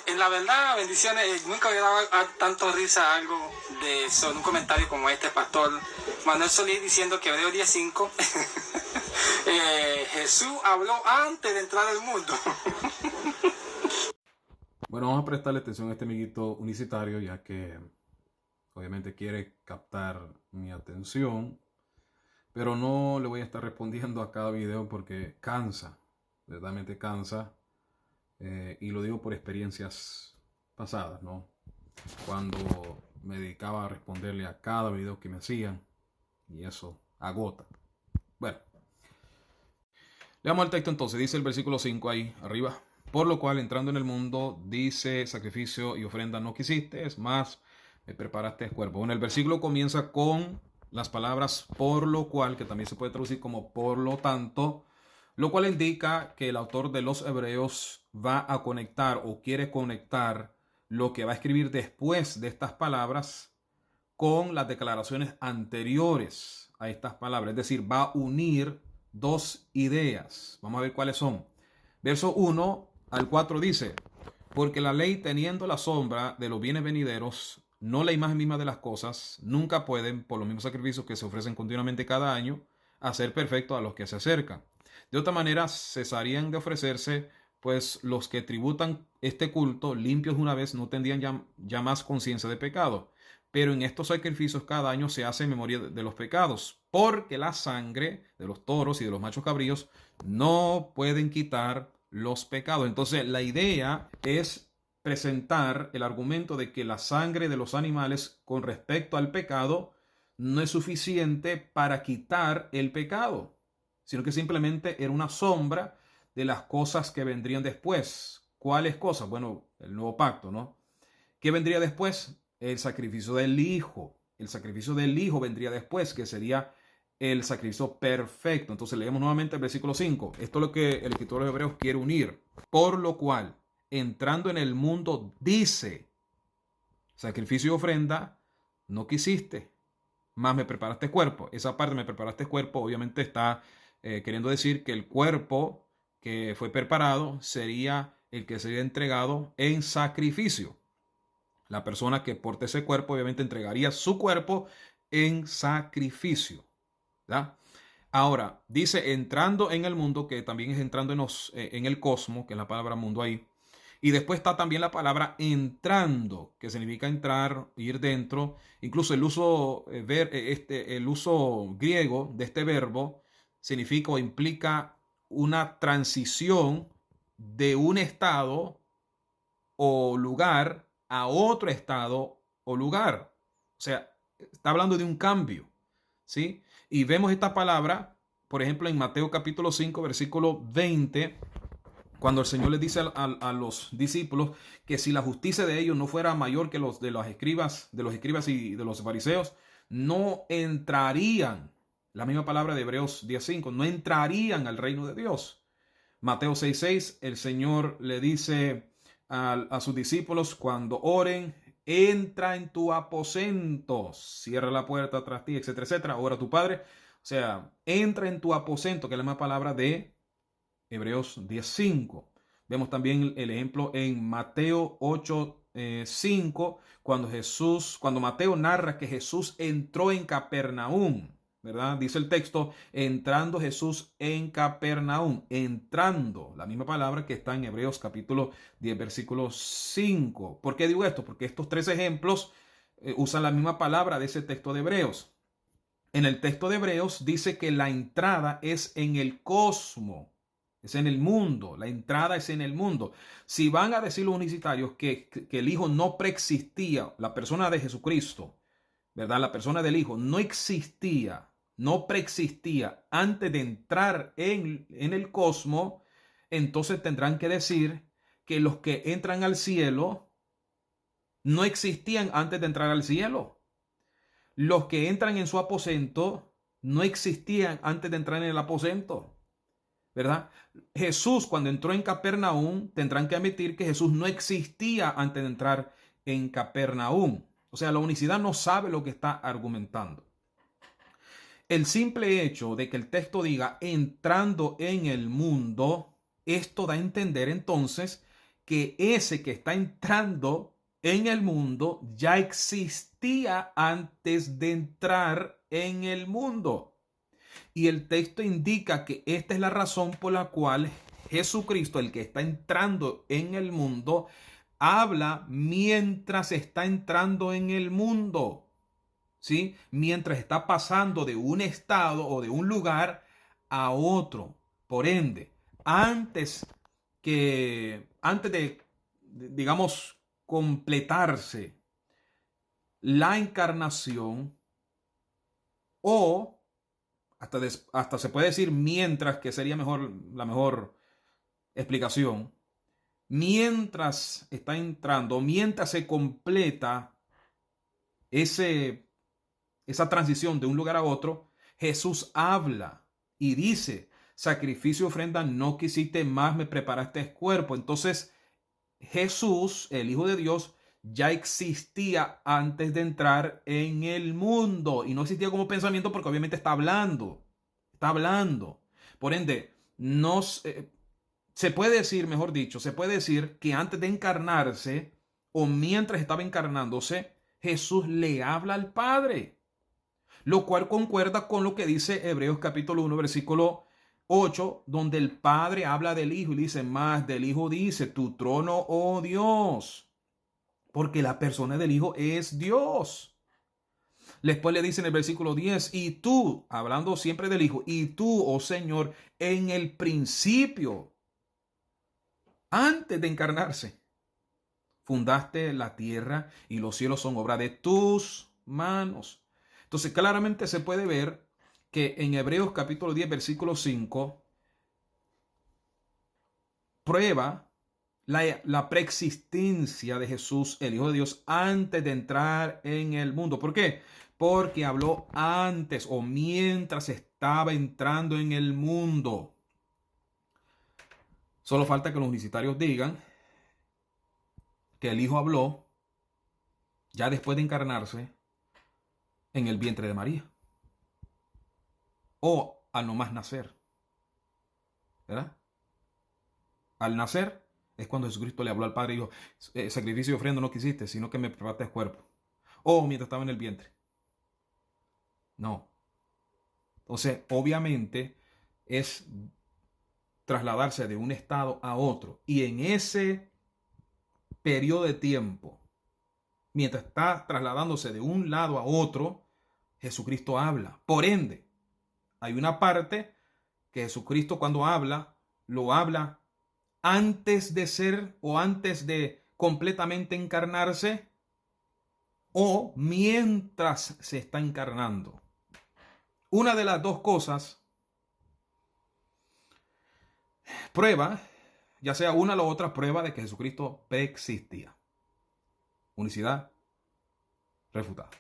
En la verdad, bendiciones, nunca había dado tanto risa algo de eso, en un comentario como este, pastor Manuel Solís diciendo que Hebreos 10:5, Jesús habló antes de entrar al mundo. Bueno, vamos a prestarle atención a este amiguito unicitario, ya que obviamente quiere captar mi atención, pero no le voy a estar respondiendo a cada video porque cansa, verdaderamente cansa, y lo digo por experiencias pasadas, ¿no? Cuando me dedicaba a responderle a cada video que me hacían, y eso agota. Bueno, leamos el texto entonces, dice el versículo 5 ahí arriba. Por lo cual, entrando en el mundo, dice, sacrificio y ofrenda no quisiste, es más, me preparaste el cuerpo. Bueno, el versículo comienza con las palabras por lo cual, que también se puede traducir como por lo tanto, lo cual indica que el autor de los Hebreos va a conectar o quiere conectar lo que va a escribir después de estas palabras con las declaraciones anteriores a estas palabras. Es decir, va a unir dos ideas. Vamos a ver cuáles son. Verso 1 al 4 dice, porque la ley teniendo la sombra de los bienes venideros, no la imagen misma de las cosas, nunca pueden, por los mismos sacrificios que se ofrecen continuamente cada año, hacer perfecto a los que se acercan. De otra manera, cesarían de ofrecerse, pues los que tributan este culto, limpios una vez, no tendrían ya más conciencia de pecado. Pero en estos sacrificios cada año se hace memoria de los pecados, porque la sangre de los toros y de los machos cabríos no pueden quitar los pecados. Entonces la idea es presentar el argumento de que la sangre de los animales con respecto al pecado no es suficiente para quitar el pecado, sino que simplemente era una sombra de las cosas que vendrían después. ¿Cuáles cosas? Bueno, el nuevo pacto, ¿no? ¿Qué vendría después? El sacrificio del Hijo. El sacrificio del Hijo vendría después, que sería el sacrificio perfecto. Entonces leemos nuevamente el versículo 5. Esto es lo que el escritor de Hebreos quiere unir. Por lo cual, entrando en el mundo, dice, sacrificio y ofrenda no quisiste, más me preparaste cuerpo. Esa parte, me preparaste cuerpo, obviamente está queriendo decir que el cuerpo que fue preparado sería el que sería entregado en sacrificio. La persona que porte ese cuerpo obviamente entregaría su cuerpo en sacrificio, ¿verdad? Ahora, dice entrando en el mundo, que también es entrando en el cosmos, que es la palabra mundo ahí. Y después está también la palabra entrando, que significa entrar, ir dentro. Incluso el uso, el uso griego de este verbo significa o implica una transición de un estado o lugar a otro estado o lugar. O sea, está hablando de un cambio, ¿sí? Y vemos esta palabra, por ejemplo, en Mateo capítulo 5, versículo 20, cuando el Señor les dice a los discípulos que si la justicia de ellos no fuera mayor que los de los escribas y de los fariseos, no entrarían, la misma palabra de Hebreos 10:5, no entrarían al reino de Dios. Mateo 6:6, el Señor le dice a sus discípulos cuando oren, entra en tu aposento, cierra la puerta tras ti, etcétera, etcétera, ora a tu Padre. O sea, entra en tu aposento, que es la misma palabra de Hebreos 10:5. Vemos también el ejemplo en Mateo 8:5, cuando Mateo narra que Jesús entró en Capernaum, ¿verdad? Dice el texto, entrando Jesús en Capernaum, entrando, la misma palabra que está en Hebreos capítulo 10, versículo 5. ¿Por qué digo esto? Porque estos tres ejemplos usan la misma palabra de ese texto de Hebreos. En el texto de Hebreos dice que la entrada es en el cosmos, es en el mundo, la entrada es en el mundo. Si van a decir los unicitarios que el Hijo no preexistía, la persona de Jesucristo, ¿verdad? La persona del Hijo no existía, no preexistía antes de entrar en el cosmos, entonces tendrán que decir que los que entran al cielo no existían antes de entrar al cielo. Los que entran en su aposento no existían antes de entrar en el aposento, ¿verdad? Jesús, cuando entró en Capernaum, tendrán que admitir que Jesús no existía antes de entrar en Capernaum. O sea, la unicidad no sabe lo que está argumentando. El simple hecho de que el texto diga entrando en el mundo, esto da a entender entonces que ese que está entrando en el mundo ya existía antes de entrar en el mundo. Y el texto indica que esta es la razón por la cual Jesucristo, el que está entrando en el mundo, habla mientras está entrando en el mundo, ¿sí? Mientras está pasando de un estado o de un lugar a otro. Por ende, antes de, digamos, completarse la encarnación, o hasta se puede decir mientras, que sería la mejor explicación, mientras está entrando, mientras se completa esa transición de un lugar a otro, Jesús habla y dice: sacrificio, ofrenda no quisiste, más me preparaste cuerpo. Entonces Jesús, el Hijo de Dios, ya existía antes de entrar en el mundo, y no existía como pensamiento porque obviamente está hablando. Por ende, no se puede decir, mejor dicho, se puede decir que antes de encarnarse o mientras estaba encarnándose, Jesús le habla al Padre, lo cual concuerda con lo que dice Hebreos capítulo 1, versículo 8, donde el Padre habla del Hijo y dice: más del Hijo dice, tu trono, oh Dios, porque la persona del Hijo es Dios. Después le dice en el versículo 10, y tú, hablando siempre del Hijo, y tú, oh Señor, en el principio, antes de encarnarse, fundaste la tierra y los cielos son obra de tus manos. Entonces claramente se puede ver que en Hebreos capítulo 10, versículo 5, prueba la preexistencia de Jesús, el Hijo de Dios, antes de entrar en el mundo. ¿Por qué? Porque habló antes o mientras estaba entrando en el mundo. Solo falta que los unicitarios digan que el Hijo habló ya después de encarnarse en el vientre de María, o al nomás nacer, ¿verdad? Al nacer es cuando Jesucristo le habló al Padre y dijo: sacrificio y ofrenda no quisiste, sino que me preparaste cuerpo. O mientras estaba en el vientre. No. Entonces, obviamente, es trasladarse de un estado a otro. Y en ese periodo de tiempo, mientras está trasladándose de un lado a otro, Jesucristo habla. Por ende, hay una parte que Jesucristo, cuando habla, lo habla antes de ser o antes de completamente encarnarse, o mientras se está encarnando. Una de las dos cosas prueba, ya sea una o la otra, prueba de que Jesucristo preexistía. Unicidad refutada.